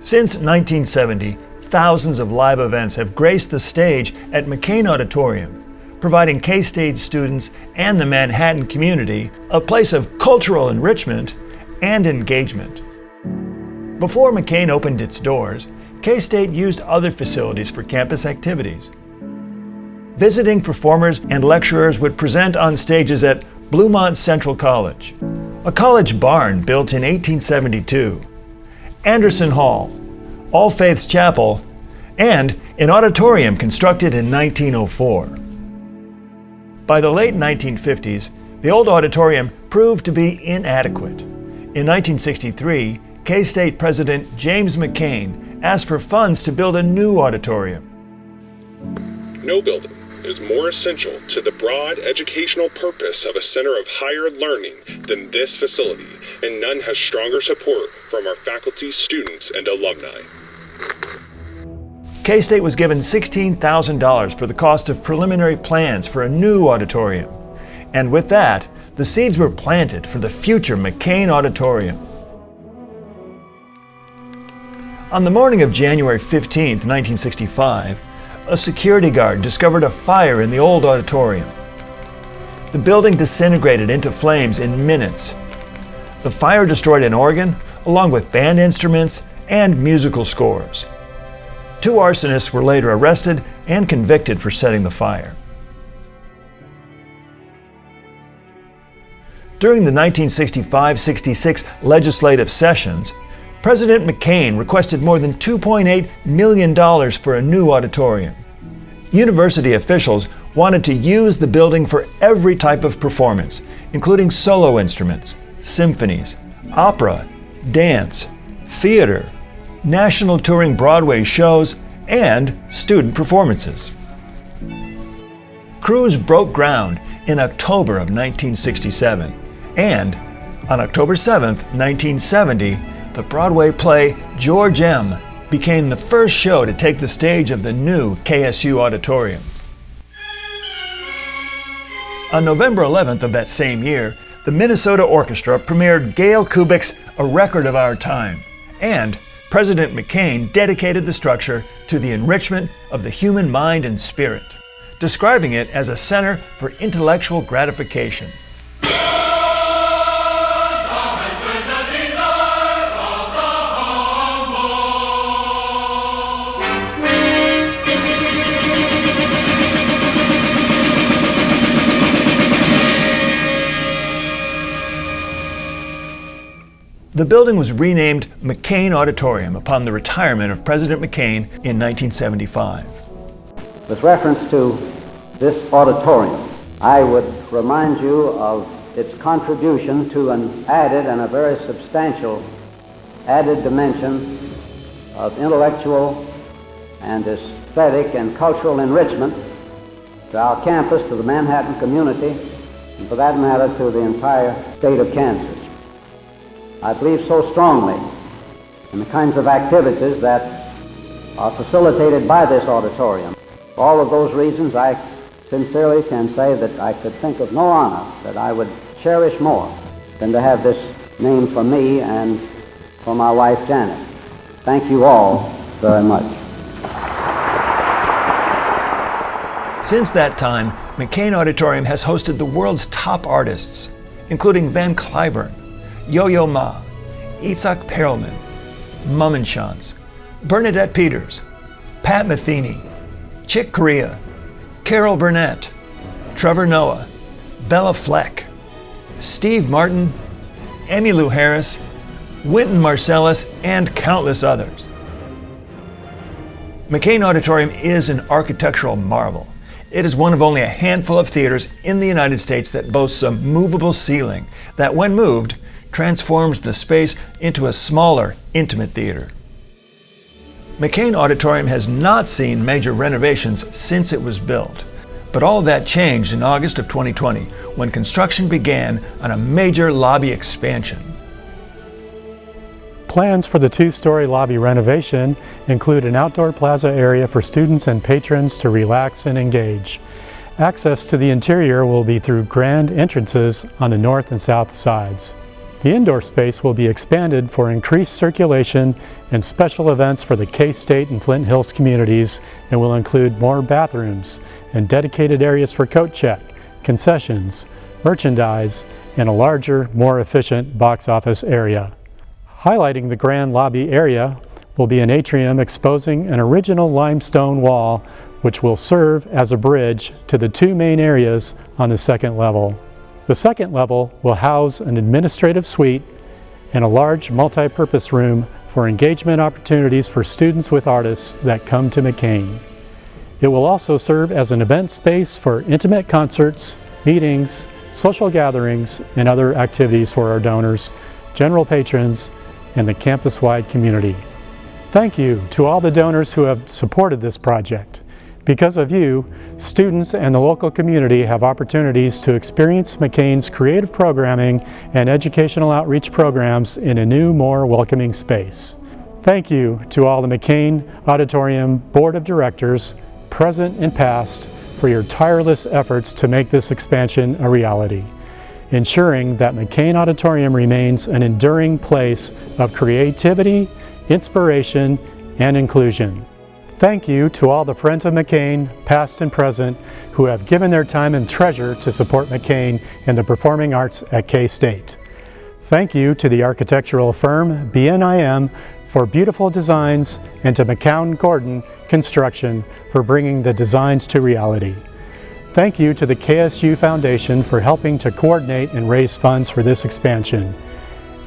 Since 1970, thousands of live events have graced the stage at McCain Auditorium, providing K-State students and the Manhattan community a place of cultural enrichment and engagement. Before McCain opened its doors, K-State used other facilities for campus activities. Visiting performers and lecturers would present on stages at Bluemont Central College, a college barn built in 1872, Anderson Hall, All Faiths Chapel, and an auditorium constructed in 1904. By the late 1950s, the old auditorium proved to be inadequate. In 1963, K-State President James McCain asked for funds to build a new auditorium. No building is more essential to the broad educational purpose of a center of higher learning than this facility, and none has stronger support from our faculty, students, and alumni. K-State was given $16,000 for the cost of preliminary plans for a new auditorium. And with that, the seeds were planted for the future McCain Auditorium. On the morning of January 15, 1965, a security guard discovered a fire in the old auditorium. The building disintegrated into flames in minutes. The fire destroyed an organ, along with band instruments and musical scores. 2 arsonists were later arrested and convicted for setting the fire. During the 1965-66 legislative sessions, President McCain requested more than $2.8 million for a new auditorium. University officials wanted to use the building for every type of performance, including solo instruments, symphonies, opera, dance, theater, national touring Broadway shows, and student performances. Crews broke ground in October of 1967, and on October 7, 1970, the Broadway play George M. became the first show to take the stage of the new KSU Auditorium. On November 11th of that same year, the Minnesota Orchestra premiered Gail Kubik's A Record of Our Time, and President McCain dedicated the structure to the enrichment of the human mind and spirit, describing it as a center for intellectual gratification. The building was renamed McCain Auditorium upon the retirement of President McCain in 1975. With reference to this auditorium, I would remind you of its contribution to an added and a very substantial added dimension of intellectual and aesthetic and cultural enrichment to our campus, to the Manhattan community, and for that matter to the entire state of Kansas. I believe so strongly in the kinds of activities that are facilitated by this auditorium. For all of those reasons, I sincerely can say that I could think of no honor that I would cherish more than to have this named for me and for my wife, Janet. Thank you all very much. Since that time, McCain Auditorium has hosted the world's top artists, including Van Cliburn, Yo-Yo Ma, Itzhak Perlman, Mummenschanz, Bernadette Peters, Pat Metheny, Chick Corea, Carol Burnett, Trevor Noah, Bella Fleck, Steve Martin, Emmylou Harris, Wynton Marsalis, and countless others. McCain Auditorium is an architectural marvel. It is one of only a handful of theaters in the United States that boasts a movable ceiling that, when moved, transforms the space into a smaller, intimate theater. McCain Auditorium has not seen major renovations since it was built, but all of that changed in August of 2020 when construction began on a major lobby expansion. Plans for the 2-story lobby renovation include an outdoor plaza area for students and patrons to relax and engage. Access to the interior will be through grand entrances on the north and south sides. The indoor space will be expanded for increased circulation and special events for the K-State and Flint Hills communities, and will include more bathrooms and dedicated areas for coat check, concessions, merchandise, and a larger, more efficient box office area. Highlighting the grand lobby area will be an atrium exposing an original limestone wall, which will serve as a bridge to the two main areas on the second level. The second level will house an administrative suite and a large multi-purpose room for engagement opportunities for students with artists that come to McCain. It will also serve as an event space for intimate concerts, meetings, social gatherings, and other activities for our donors, general patrons, and the campus-wide community. Thank you to all the donors who have supported this project. Because of you, students and the local community have opportunities to experience McCain's creative programming and educational outreach programs in a new, more welcoming space. Thank you to all the McCain Auditorium Board of Directors, present and past, for your tireless efforts to make this expansion a reality, ensuring that McCain Auditorium remains an enduring place of creativity, inspiration, and inclusion. Thank you to all the friends of McCain, past and present, who have given their time and treasure to support McCain and the performing arts at K-State. Thank you to the architectural firm BNIM for beautiful designs, and to McCown Gordon Construction for bringing the designs to reality. Thank you to the KSU Foundation for helping to coordinate and raise funds for this expansion.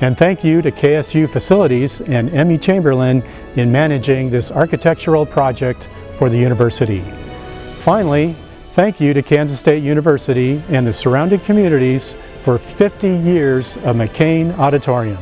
And thank you to KSU Facilities and Emmy Chamberlain in managing this architectural project for the university. Finally, thank you to Kansas State University and the surrounding communities for 50 years of McCain Auditorium.